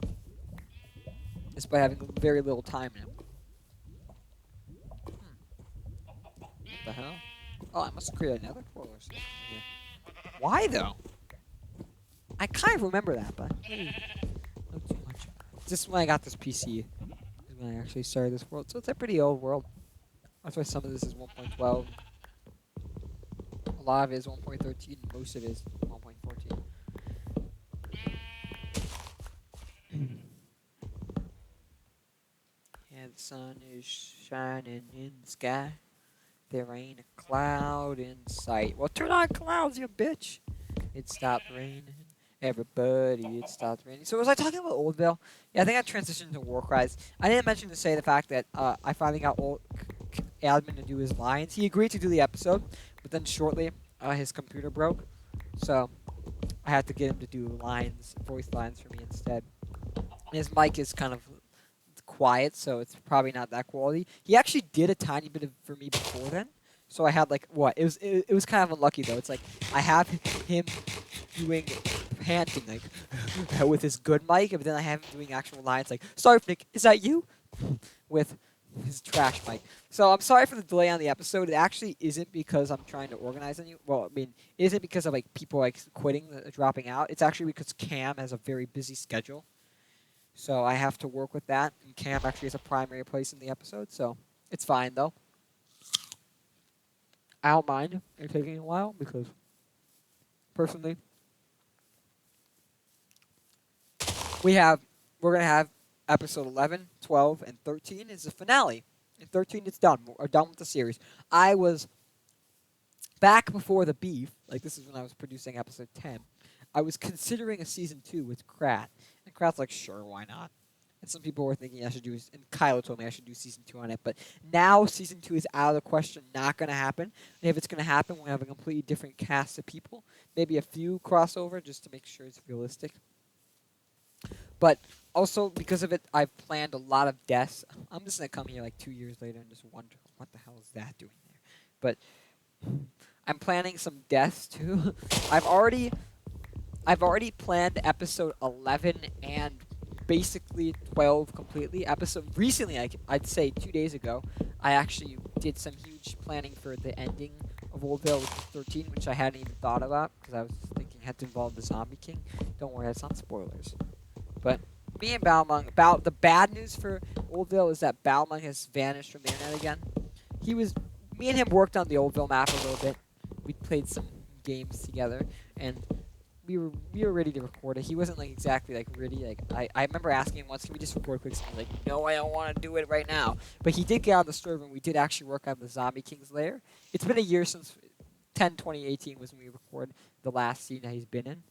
Despite having very little time in it. What the hell? Oh, I must have created another portal or something. Yeah. Why, though? I kind of remember that, but not too much. Just when I got this PC is when I actually started this world. So it's a pretty old world. That's why some of this is 1.12. A lot of it is 1.13. Most of it is 1.14. And the sun is shining in the sky. There ain't a cloud in sight. Well, turn on clouds, you bitch. It stopped raining. Everybody, it stopped raining. So was I talking about Oldville? Yeah, I think I transitioned to Warcries. I didn't mention to say the fact that I finally got admin to do his lines. He agreed to do the episode, but then shortly his computer broke. So I had to get him to do lines, voice lines for me instead. And his mic is kind of quiet, so it's probably not that quality. He actually did a tiny bit for me before then. So I had like what? It was kind of unlucky though. It's like I have him doing panting like with his good mic, but then I have him doing actual lines like, "Sorry, Nick, is that you?" with his trash mic. So I'm sorry for the delay on the episode. It actually isn't because I'm trying to organize any. Well, I mean, it isn't because of like people like quitting, dropping out. It's actually because Cam has a very busy schedule. So I have to work with that, and Cam actually has a primary place in the episode, so it's fine though. I don't mind it taking a while because, personally, we're gonna have episode 11, 12, and 13 is the finale. In 13, it's done. We're done with the series. I was back before the beef. Like this is when I was producing episode 10. I was considering a season 2 with Krat, and Krat's like, sure, why not? And some people were thinking I should do, and Kylo told me I should do season 2 on it. But now season 2 is out of the question, not going to happen. And if it's going to happen, we'll have a completely different cast of people. Maybe a few crossover just to make sure it's realistic. But also, because of it, I've planned a lot of deaths. I'm just going to come here like 2 years later and just wonder, what the hell is that doing there? But I'm planning some deaths too. I've already planned episode 11 and basically 12 completely. Recently, I'd say 2 days ago, I actually did some huge planning for the ending of Oldville, which is 13, which I hadn't even thought about because I was thinking it had to involve the Zombie King. Don't worry, that's not spoilers. But me and Balmung, the bad news for Oldville is that Balmung has vanished from the internet again. Me and him worked on the Oldville map a little bit. We played some games together, and we were ready to record it. He wasn't like exactly like ready. Like I remember asking him once, can we just record quick? And he's like, no, I don't want to do it right now. But he did get on the server, and we did actually work on the Zombie King's lair. It's been a year since 2018 was when we recorded the last scene that he's been in.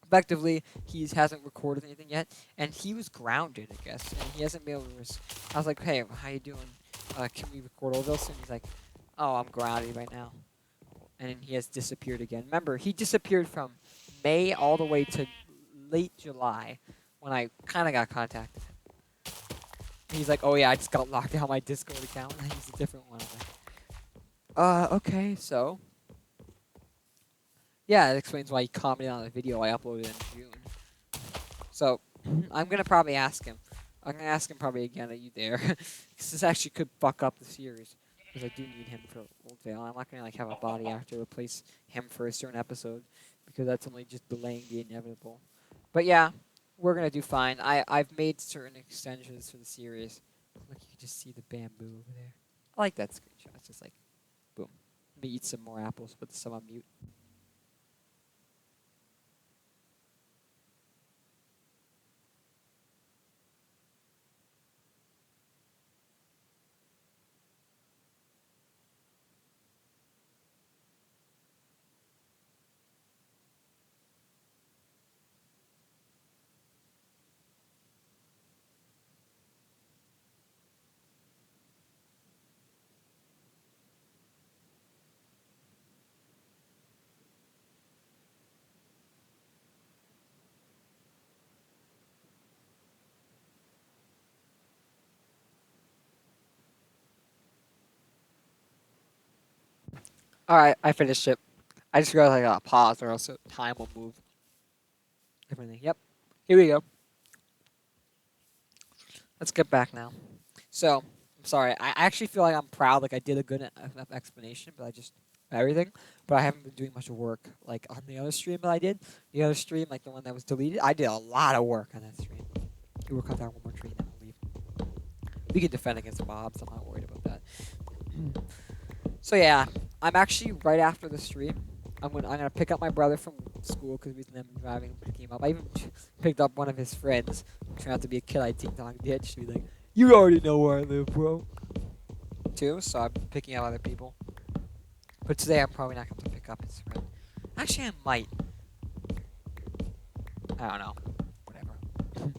Effectively, he hasn't recorded anything yet, and he was grounded, I guess, and he hasn't been able to. I was like, hey, how you doing? Can we record all this? And he's like, oh, I'm grounded right now. And then he has disappeared again. Remember, he disappeared from May all the way to late July when I kind of got contacted. And he's like, oh yeah, I just got locked out of my Discord account and I used a different one. I'm like, okay, so. Yeah, it explains why he commented on the video I uploaded in June. So, I'm going to probably ask him. I'm going to ask him probably again, are you there? Because this actually could fuck up the series. Because I do need him for Oldvale. I'm not going to like have a body actor replace him for a certain episode. Because that's only just delaying the inevitable. But yeah, we're going to do fine. I've made certain extensions for the series. Look, you can just see the bamboo over there. I like that screenshot. It's just like, boom. Let me eat some more apples, put some on mute. Alright, I finished it. I just realized I got to pause or else time will move. Everything. Yep. Here we go. Let's get back now. So, I'm sorry. I actually feel like I'm proud. Like I did a good enough explanation, but I just everything. But I haven't been doing much work. Like on the other stream that I did, the other stream, like the one that was deleted, I did a lot of work on that stream. We will cut that one more tree, then we'll leave. We can defend against mobs. I'm not worried about that. So yeah, I'm actually right after the stream. I'm gonna pick up my brother from school because we've been driving and picking him up. I even picked up one of his friends, who turned out to be a kid I ding-dong ditched. To be like, you already know where I live, bro. Too, so I'm picking up other people. But today I'm probably not going to pick up his friend. Actually, I might. I don't know. Whatever.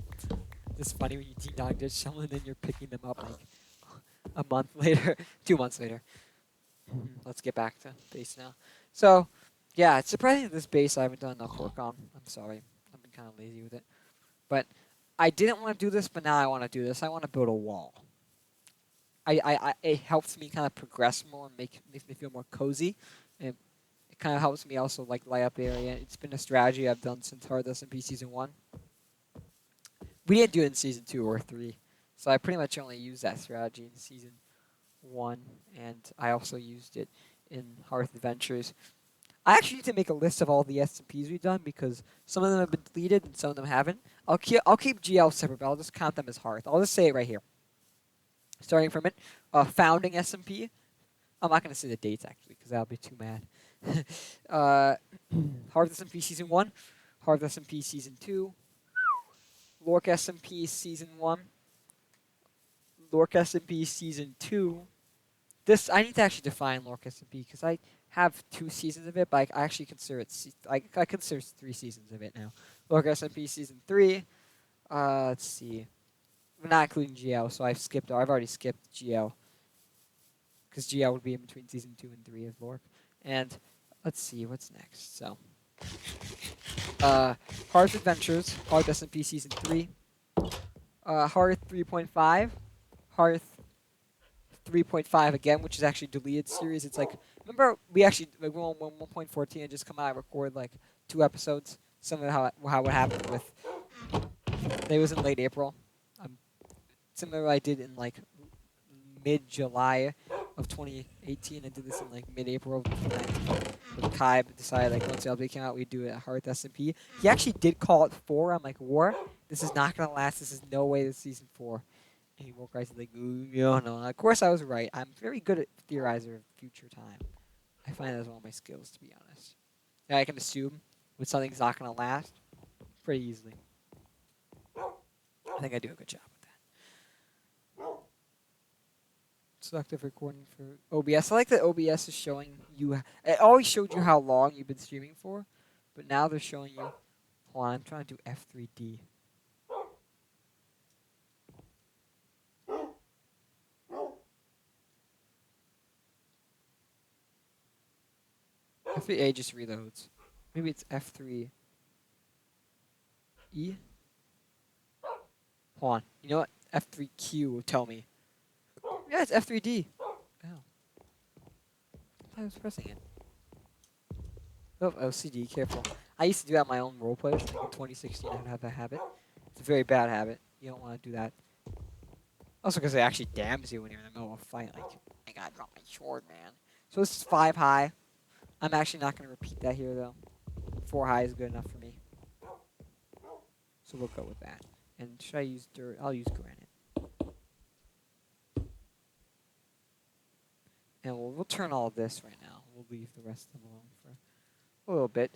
It's funny when you ding-dong ditch someone and then you're picking them up like a month later, 2 months later. Let's get back to base now. So, yeah, it's surprising that this base I haven't done enough work on. I'm sorry. I've been kind of lazy with it. But I didn't want to do this, but now I want to do this. I want to build a wall. It helps me kind of progress more and makes me feel more cozy. And it kind of helps me also like light up the area. It's been a strategy I've done since Hard SMP Season 1. We didn't do it in Season 2 or 3. So I pretty much only used that strategy in Season 1. And I also used it in Hearth Adventures. I actually need to make a list of all the SMPs we've done because some of them have been deleted and some of them haven't. I'll keep GL separate, but I'll just count them as Hearth. I'll just say it right here. Starting from it, founding SMP. I'm not going to say the dates actually because I'll be too mad. Hearth SMP Season 1, Hearth SMP Season 2, Lork SMP Season 1, Lork SMP Season 2. This I need to actually define Lork SMP because I have 2 seasons of it, but I actually consider it. I consider 3 seasons of it now. Lork SMP Season 3. Let's see. We're not including GL, so I've already skipped GL because GL would be in between Season 2 and 3 of Lork. And let's see what's next. So, Hearth Adventures, Hearth SMP Season 3, Hearth 3.5, Hearth 3.5 again, which is actually deleted series. It's like, remember we actually like, when 1.14 had just come out, I recorded like 2 episodes. Some of how what happened with. It was in late April. Similar to what I did in like mid-July of 2018. I did this in like mid-April of 2019. But Kai decided like once the update came out, we'd do it at Hearth SMP. He actually did call it 4. I'm like, war? This is not gonna last. This is no way this season 4. And he woke right like, ooh, no. Of course I was right. I'm very good at theorizer of future time. I find that as one of my skills, to be honest. Yeah, I can assume when something's not gonna last pretty easily. I think I do a good job with that. Selective recording for OBS. I like that OBS is showing you. It always showed you how long you've been streaming for, but now they're showing you. Hold on, I'm trying to do F3D. F3A just reloads. Maybe it's F3E. Hold on. You know what? F3Q will tell me. Yeah, it's F3D. Oh. I was pressing it. Oh, OCD, careful. I used to do that in my own roleplays. Like in 2016, I would have that habit. It's a very bad habit. You don't want to do that. Also, because it actually damns you when you're in the middle of a fight. Like, I gotta drop my sword, man. So this is 5 high. I'm actually not going to repeat that here, though. 4 high is good enough for me. So we'll go with that. And should I use dirt? I'll use granite. And we'll turn all of this right now. We'll leave the rest of them alone for a little bit.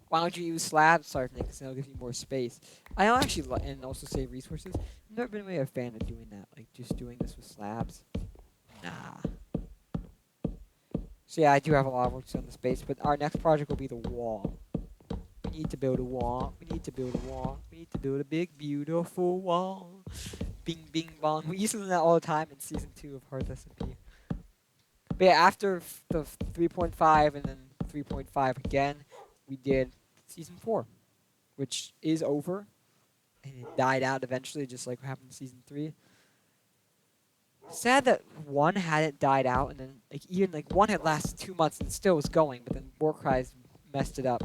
Why don't you use slabs, Sergeant? Because it'll give you more space. I don't actually and also save resources. I've never been really a fan of doing that. Like, just doing this with slabs. Nah. So yeah, I do have a lot of work to do on the space, but our next project will be the wall. We need to build a wall. We need to build a wall. We need to build a big, beautiful wall. Bing, bing, bong. We used to do that all the time in Season 2 of Hearth SMP. But yeah, after the 3.5 and then 3.5 again, we did Season 4, which is over. And it died out eventually, just like what happened in Season 3. Sad that 1 hadn't died out, and then like even like 1 had lasted 2 months and still was going, but then Warcry's messed it up.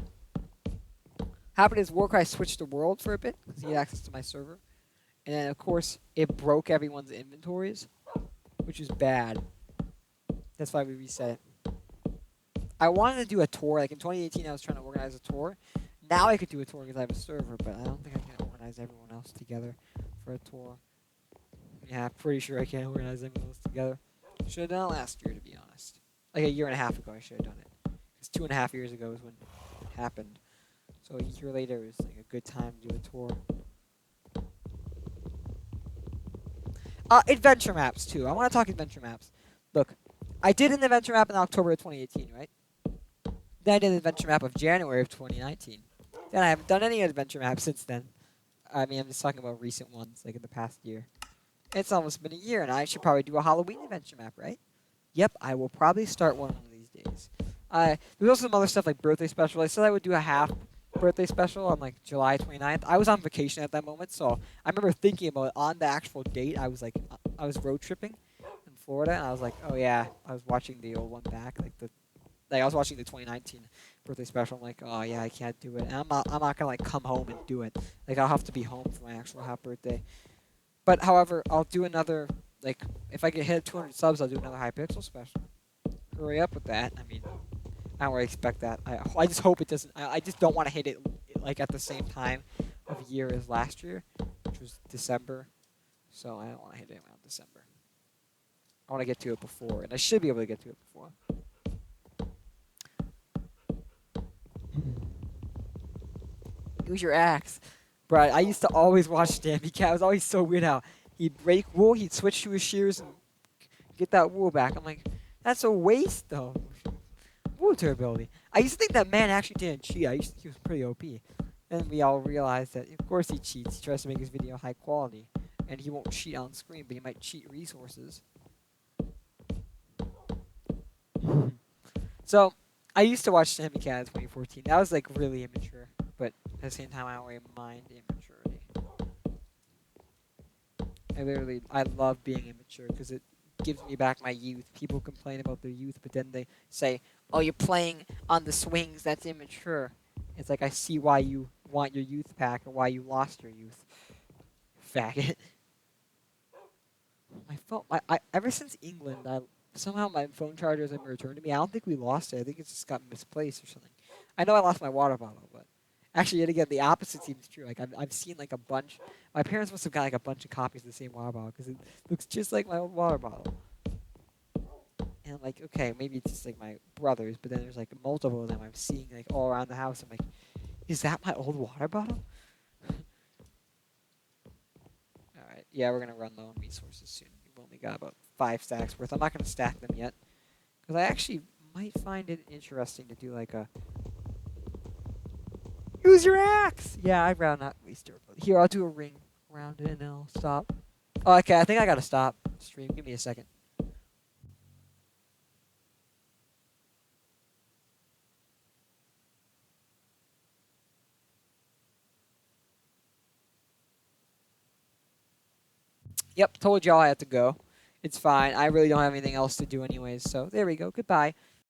Happened is Warcry switched the world for a bit because he had access to my server, and then of course it broke everyone's inventories, which is bad. That's why we reset it. I wanted to do a tour. Like in 2018, I was trying to organize a tour. Now I could do a tour because I have a server, but I don't think I can organize everyone else together for a tour. Yeah, I'm pretty sure I can't organize everyone else together. Should have done it last year, to be honest. Like a year and a half ago, I should have done it. Because 2.5 years ago is when it happened. So a year later is like a good time to do a tour. Adventure maps, too. I want to talk adventure maps. Look, I did an adventure map in October of 2018, right? Then I did an adventure map of January of 2019. Then I haven't done any adventure maps since then. I mean, I'm just talking about recent ones, like in the past year. It's almost been a year, and I should probably do a Halloween adventure map, right? Yep, I will probably start one of these days. There's also some other stuff like birthday special. I said I would do a half birthday special on like July 29th. I was on vacation at that moment, so I remember thinking about it on the actual date. I was like, I was road tripping in Florida, and I was like, oh yeah, I was watching the old one back, I was watching the 2019 birthday special. I'm like, oh yeah, I can't do it. And I'm not gonna like come home and do it. Like I'll have to be home for my actual half birthday. But however, I'll do another, like, if I get hit 200 subs, I'll do another Hypixel special. Hurry up with that. I mean, I don't really expect that. I just hope it doesn't. I just don't want to hit it, like, at the same time of year as last year, which was December. So I don't want to hit it around December. I want to get to it before, and I should be able to get to it before. Use your axe. Bro, I used to always watch Stampy Cat. It was always so weird how he'd break wool, he'd switch to his shears and get that wool back. I'm like, that's a waste, though. Wool durability. I used to think that man actually didn't cheat. He was pretty OP. Then we all realized that, of course, he cheats. He tries to make his video high quality. And he won't cheat on screen, but he might cheat resources. So, I used to watch Stampy Cat in 2014. That was, like, really immature. But at the same time, I don't really mind immaturity. I love being immature because it gives me back my youth. People complain about their youth, but then they say, oh, you're playing on the swings, that's immature. It's like, I see why you want your youth back or why you lost your youth. Faggot. My phone, ever since England, Somehow my phone charger hasn't been returned to me. I don't think we lost it. I think it's just got misplaced or something. I know I lost my water bottle, but actually, yet again, the opposite seems true. Like I've seen like a bunch. My parents must have got like a bunch of copies of the same water bottle because it looks just like my old water bottle. And I'm like, okay, maybe it's just like my brother's, but then there's like multiple of them I'm seeing like all around the house. I'm like, is that my old water bottle? All right, yeah, we're gonna run low on resources soon. We've only got about 5 stacks worth. I'm not gonna stack them yet because I actually might find it interesting to do like a use your axe. Yeah, I'd rather not waste it. Here, I'll do a ring around it and then I'll stop. Oh, okay, I think I gotta stop stream. Give me a second. Yep, told y'all I had to go. It's fine. I really don't have anything else to do anyways, so there we go. Goodbye.